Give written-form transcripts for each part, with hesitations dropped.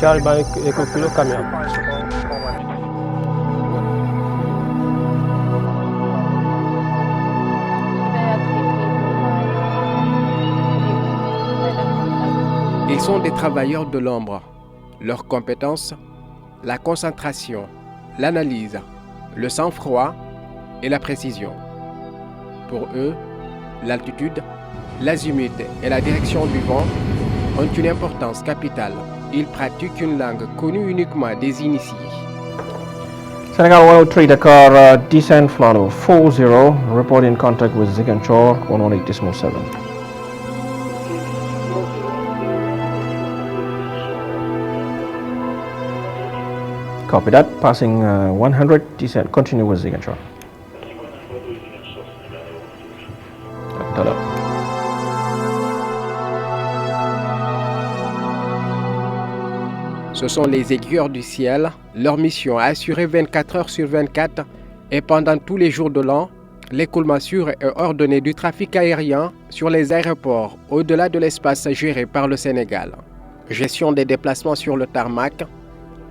Charlie Bank Echo Kilo Camille. Ils sont des travailleurs de l'ombre. Leurs compétences, la concentration, l'analyse, le sang-froid et la précision. Pour eux, l'altitude, l'azimut et la direction du vent ont une importance capitale. Ils pratiquent une langue connue uniquement des initiés. Senegal 103 Dakar, descent Flano 40, report in contact with Ziguinchor 108.7. Copy that, passing 100, descent, continue with Ziguinchor. Ce sont les aiguilleurs du ciel. Leur mission est assurée 24 heures sur 24 et pendant tous les jours de l'an, l'écoulement sûr et ordonné du trafic aérien sur les aéroports au-delà de l'espace géré par le Sénégal. Gestion des déplacements sur le tarmac,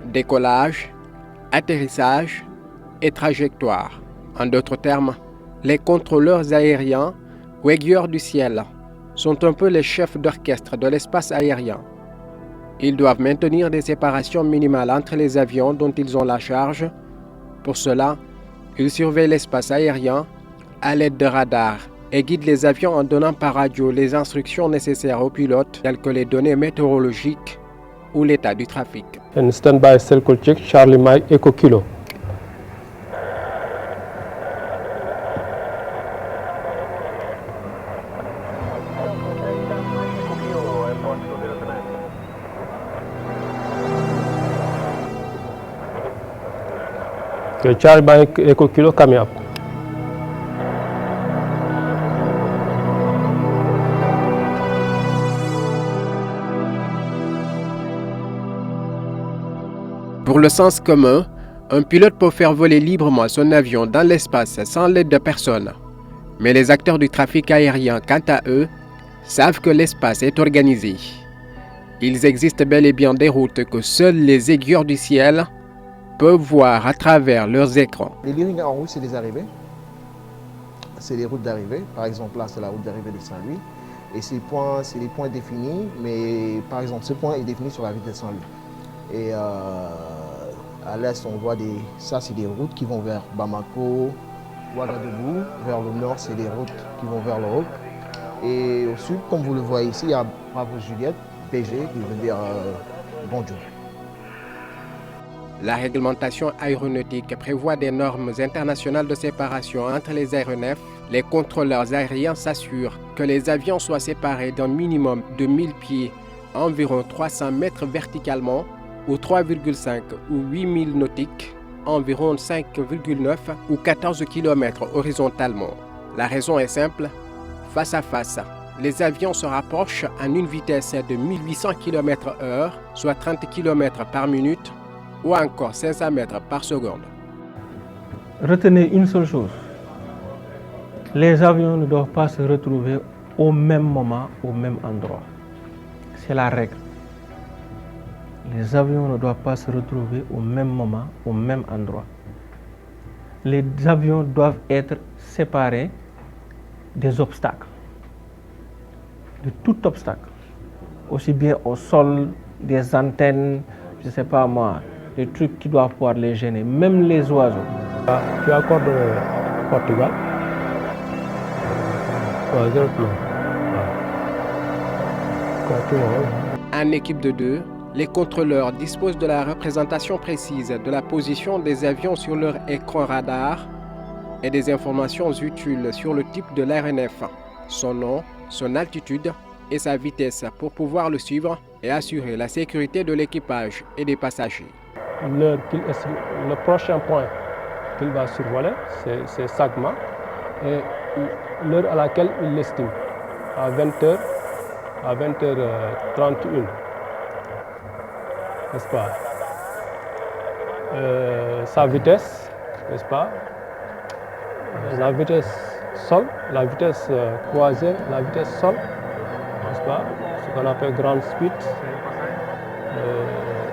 décollage, atterrissage et trajectoire. En d'autres termes, les contrôleurs aériens ou aiguilleurs du ciel sont un peu les chefs d'orchestre de l'espace aérien. Ils doivent maintenir des séparations minimales entre les avions dont ils ont la charge. Pour cela, ils surveillent l'espace aérien à l'aide de radars et guident les avions en donnant par radio les instructions nécessaires aux pilotes, telles que les données météorologiques ou l'état du trafic. And standby circle check Charlie Mike Echo Kilo. Charlie Bank Echo Kilo coming up. Pour le sens commun, un pilote peut faire voler librement son avion dans l'espace sans l'aide de personne. Mais les acteurs du trafic aérien, quant à eux, savent que l'espace est organisé. Il existe bel et bien des routes que seuls les aiguilleurs du ciel peuvent voir à travers leurs écrans. Les lignes en rouge, c'est les arrivées. C'est les routes d'arrivée. Par exemple, là, c'est la route d'arrivée de Saint-Louis. Et ces points, c'est les points définis. Mais par exemple, ce point est défini sur la ville de Saint-Louis. Et à l'est, on voit ça, c'est des routes qui vont vers Bamako, Ouagadougou. Vers le nord, c'est des routes qui vont vers l'Europe. Et au sud, comme vous le voyez ici, il y a Bravo Juliette, PG, qui veut dire bonjour. La réglementation aéronautique prévoit des normes internationales de séparation entre les aéronefs. Les contrôleurs aériens s'assurent que les avions soient séparés d'un minimum de 1000 pieds, environ 300 mètres verticalement, ou 3,5 ou 8000 nautiques, environ 5,9 ou 14 km horizontalement. La raison est simple, face à face, les avions se rapprochent à une vitesse de 1800 km/h, soit 30 km par minute, ou encore 500 mètres par seconde. Retenez une seule chose, les avions ne doivent pas se retrouver au même moment, au même endroit. C'est la règle. Les avions ne doivent pas se retrouver au même moment, au même endroit. Les avions doivent être séparés des obstacles, de tout obstacle, aussi bien au sol, des antennes, je ne sais pas moi, des trucs qui doivent pouvoir les gêner, même les oiseaux. Tu accordes Portugal. En équipe de 2, les contrôleurs disposent de la représentation précise de la position des avions sur leur écran radar et des informations utiles sur le type de l'aéronef, son nom, son altitude et sa vitesse pour pouvoir le suivre et assurer la sécurité de l'équipage et des passagers. Le prochain point qu'il va survoler, c'est Sagma, et l'heure à laquelle il l'estime, à 20h, à 20h31, n'est-ce pas? Sa vitesse, n'est-ce pas? La vitesse sol, la vitesse croisière, la vitesse sol, n'est-ce pas? ce qu'on appelle Grand Speed,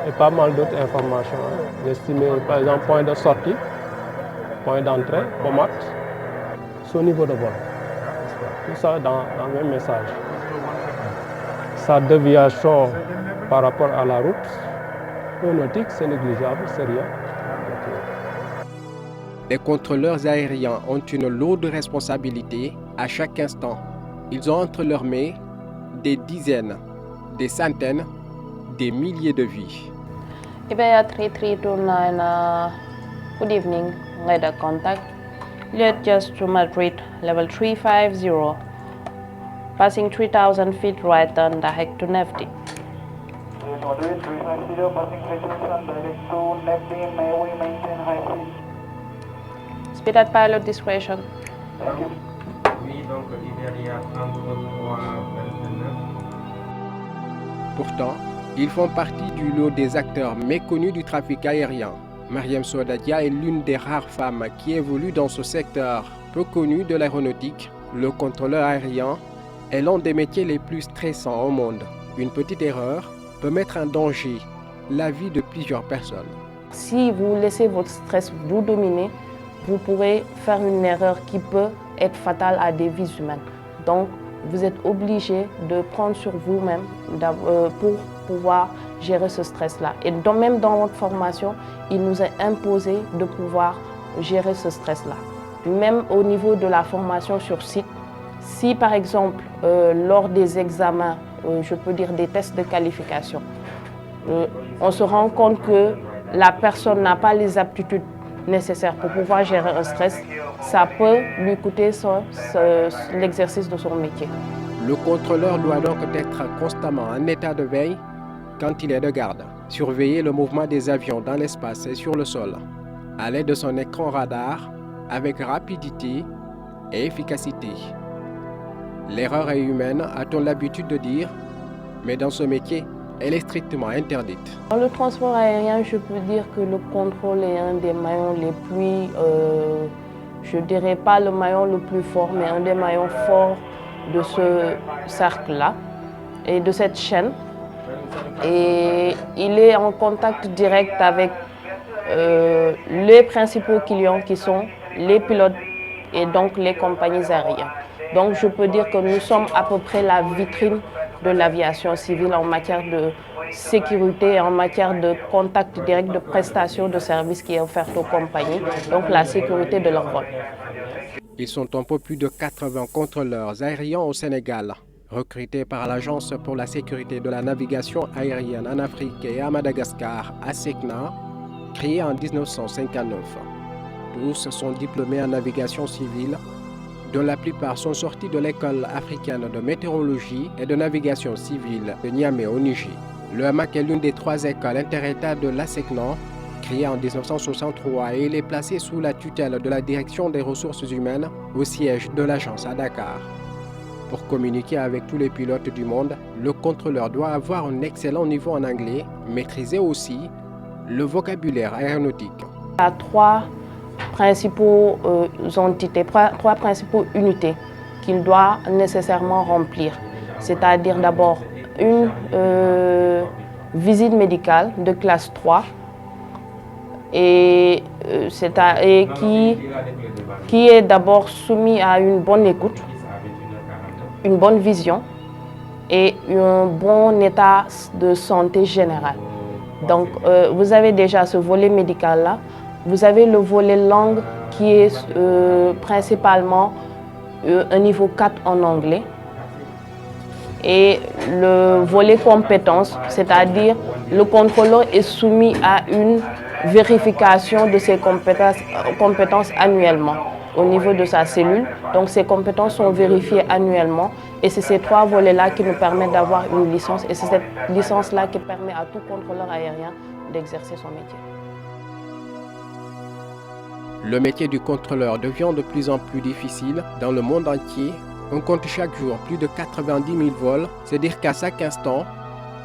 et pas mal d'autres informations. J'estime par exemple point de sortie, point d'entrée, pommade, son niveau de vol. Tout ça dans le même message. Sa déviation par rapport à la route, aéronautique, c'est négligeable, c'est rien. Les contrôleurs aériens ont une lourde responsabilité à chaque instant. Ils ont entre leurs mains des dizaines, des centaines, des milliers de vies. IBEA 3329, good evening, radar contact. Lead just to Madrid, level 350. Passing 3,000 feet right turn direct to Nefti. Madrid 350, passing 3,000 direct to Nefti, may we maintain high speed? Speed at pilot discretion. Thank you. Pourtant, ils font partie du lot des acteurs méconnus du trafic aérien. Mariam Souadadia est l'une des rares femmes qui évolue dans ce secteur peu connu de l'aéronautique. Le contrôleur aérien est l'un des métiers les plus stressants au monde. Une petite erreur peut mettre en danger la vie de plusieurs personnes. Si vous laissez votre stress vous dominer, vous pourrez faire une erreur qui peut être fatale à des vies humaines. Donc, vous êtes obligé de prendre sur vous-même pour pouvoir gérer ce stress-là. Et même dans votre formation, il nous est imposé de pouvoir gérer ce stress-là. Même au niveau de la formation sur site, si par exemple, lors des examens, je peux dire des tests de qualification, on se rend compte que la personne n'a pas les aptitudes nécessaires pour pouvoir gérer un stress, ça peut lui coûter l'exercice de son métier. Le contrôleur doit donc être constamment en état de veille quand il est de garde, surveiller le mouvement des avions dans l'espace et sur le sol, à l'aide de son écran radar, avec rapidité et efficacité. L'erreur est humaine, a-t-on l'habitude de dire, mais dans ce métier, elle est strictement interdite. Dans le transport aérien, je peux dire que le contrôle est un des maillons les plus, je dirais pas le maillon le plus fort, mais un des maillons forts de ce cercle-là et de cette chaîne. Et il est en contact direct avec les principaux clients qui sont les pilotes et donc les compagnies aériennes. Donc je peux dire que nous sommes à peu près la vitrine de l'aviation civile en matière de sécurité, en matière de contact direct, de prestation de services qui est offerte aux compagnies, donc la sécurité de leur vol. Ils sont un peu plus de 80 contrôleurs aériens au Sénégal, recrutés par l'Agence pour la sécurité de la navigation aérienne en Afrique et à Madagascar, ASECNA, créée en 1959. Tous sont diplômés en navigation civile, dont la plupart sont sortis de l'école africaine de météorologie et de navigation civile de Niamey au Niger. Le HAMAC est l'une des 3 écoles interétats de l'ASECNA, créée en 1963, et il est placé sous la tutelle de la Direction des ressources humaines au siège de l'agence à Dakar. Pour communiquer avec tous les pilotes du monde, le contrôleur doit avoir un excellent niveau en anglais, maîtriser aussi le vocabulaire aéronautique. Il y a 3 principaux entités, 3 principaux unités qu'il doit nécessairement remplir. C'est-à-dire d'abord une visite médicale de classe 3 et qui est d'abord soumis à une bonne écoute, une bonne vision et un bon état de santé général. Donc vous avez déjà ce volet médical-là. Vous avez le volet langue qui est principalement un niveau 4 en anglais. Et le volet compétences, c'est-à-dire le contrôleur est soumis à une vérification de ses compétences annuellement au niveau de sa cellule. Donc ces compétences sont vérifiées annuellement et c'est ces 3 volets-là qui nous permettent d'avoir une licence et c'est cette licence-là qui permet à tout contrôleur aérien d'exercer son métier. Le métier du contrôleur devient de plus en plus difficile dans le monde entier. On compte chaque jour plus de 90 000 vols, c'est-à-dire qu'à chaque instant,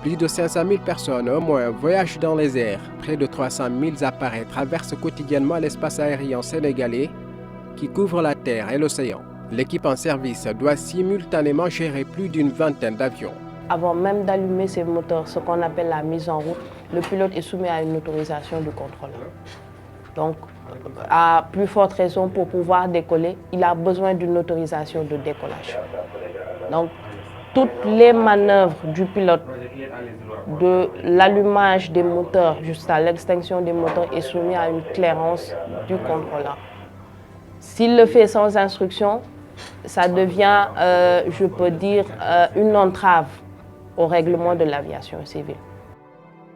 plus de 500 000 personnes au moins voyagent dans les airs. Près de 300 000 appareils traversent quotidiennement l'espace aérien sénégalais qui couvre la terre et l'océan. L'équipe en service doit simultanément gérer plus d'une vingtaine d'avions. avant même d'allumer ses moteurs, ce qu'on appelle la mise en route, le pilote est soumis à une autorisation du contrôleur. Donc, à plus forte raison, pour pouvoir décoller, il a besoin d'une autorisation de décollage. Donc, toutes les manœuvres du pilote, de l'allumage des moteurs jusqu'à l'extinction des moteurs, est soumis à une clairance du contrôleur. S'il le fait sans instruction, ça devient, je peux dire, une entrave au règlement de l'aviation civile.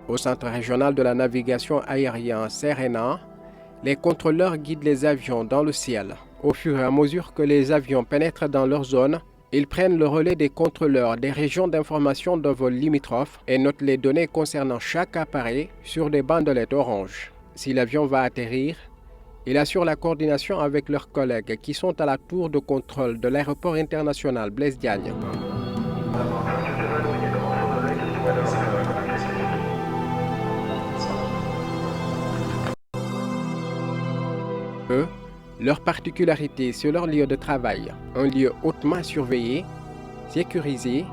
Au Centre régional de la navigation aérienne CERENA, les contrôleurs guident les avions dans le ciel. Au fur et à mesure que les avions pénètrent dans leur zone, ils prennent le relais des contrôleurs des régions d'information de vol limitrophes et notent les données concernant chaque appareil sur des bandelettes orange. Si l'avion va atterrir, ils assurent la coordination avec leurs collègues qui sont à la tour de contrôle de l'aéroport international Blaise Diagne. Eux, leur particularité, c'est leur lieu de travail, un lieu hautement surveillé, sécurisé,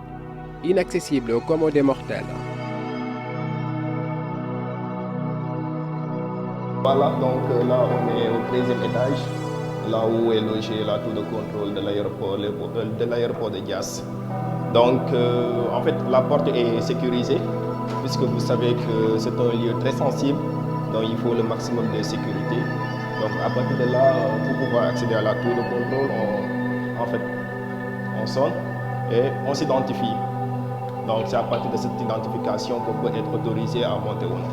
inaccessible aux commodes mortels. Voilà, donc là on est au 13e étage, là où est logée la tour de contrôle de l'aéroport de Diass. Donc en fait la porte est sécurisée, puisque vous savez que c'est un lieu très sensible, donc il faut le maximum de sécurité. Donc à partir de là, pour pouvoir accéder à la tour de contrôle, on sonne et on s'identifie. Donc c'est à partir de cette identification qu'on peut être autorisé à monter ou non.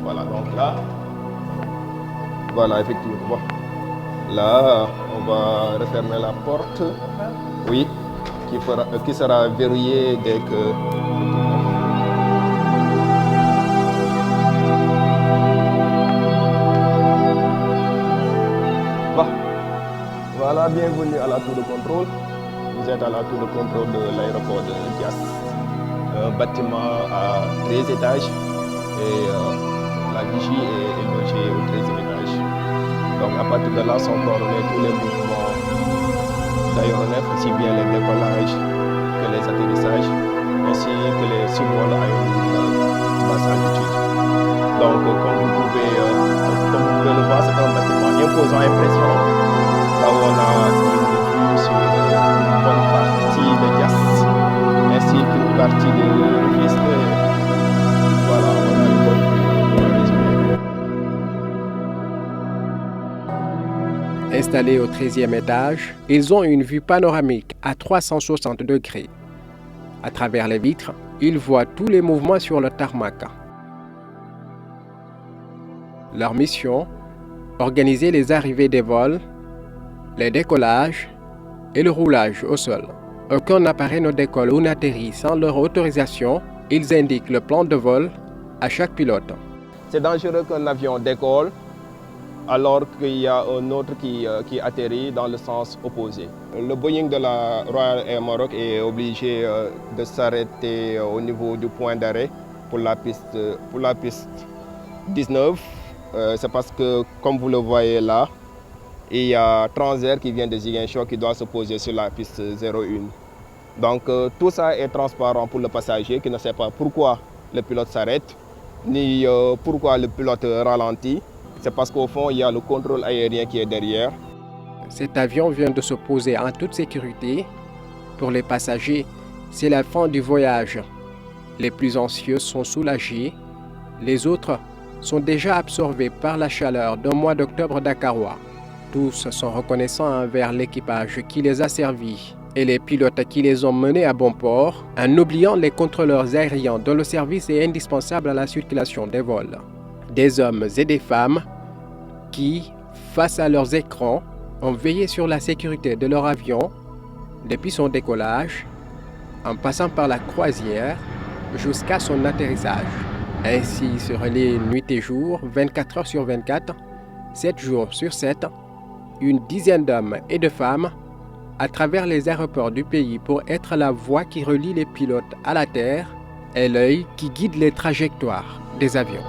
Voilà, donc là, voilà effectivement. Là, on va refermer la porte, oui, qui sera verrouillée dès que... Voilà, bienvenue à la tour de contrôle. Vous êtes à la tour de contrôle de l'aéroport de Diass. Un bâtiment à 13 étages et la vigie est logée au 13e étage. Donc à partir de là sont coordonnés tous les mouvements d'aéronefs, aussi bien les décollages que les atterrissages, ainsi que les survols à une basse altitude. Donc comme vous pouvez le voir, c'est un bâtiment imposant, impressionnant. Là où on a une vue sur une bonne partie de Diass, ainsi qu'une partie de Rufisque. Voilà, on a une bonne vue pour résumer. Installés au 13e étage, ils ont une vue panoramique à 360 degrés. À travers les vitres, ils voient tous les mouvements sur le tarmac. Leur mission, organiser les arrivées des vols, les décollages et le roulage au sol. Aucun appareil ne décolle ou n'atterrit sans leur autorisation. Ils indiquent le plan de vol à chaque pilote. C'est dangereux qu'un avion décolle alors qu'il y a un autre qui atterrit dans le sens opposé. Le Boeing de la Royal Air Maroc est obligé de s'arrêter au niveau du point d'arrêt pour la piste 19. C'est parce que, comme vous le voyez là, il y a Transair qui vient de Ziguinchor qui doit se poser sur la piste 01. Donc tout ça est transparent pour le passager qui ne sait pas pourquoi le pilote s'arrête, ni pourquoi le pilote ralentit. C'est parce qu'au fond, il y a le contrôle aérien qui est derrière. Cet avion vient de se poser en toute sécurité. Pour les passagers, c'est la fin du voyage. Les plus anxieux sont soulagés. Les autres sont déjà absorbés par la chaleur d'un mois d'octobre dakarois. Tous sont reconnaissants envers l'équipage qui les a servis et les pilotes qui les ont menés à bon port, en oubliant les contrôleurs aériens dont le service est indispensable à la circulation des vols. Des hommes et des femmes qui, face à leurs écrans, ont veillé sur la sécurité de leur avion depuis son décollage, en passant par la croisière jusqu'à son atterrissage. Ainsi se relaient nuit et jour, 24 heures sur 24, 7 jours sur 7, une dizaine d'hommes et de femmes à travers les aéroports du pays pour être la voie qui relie les pilotes à la terre et l'œil qui guide les trajectoires des avions.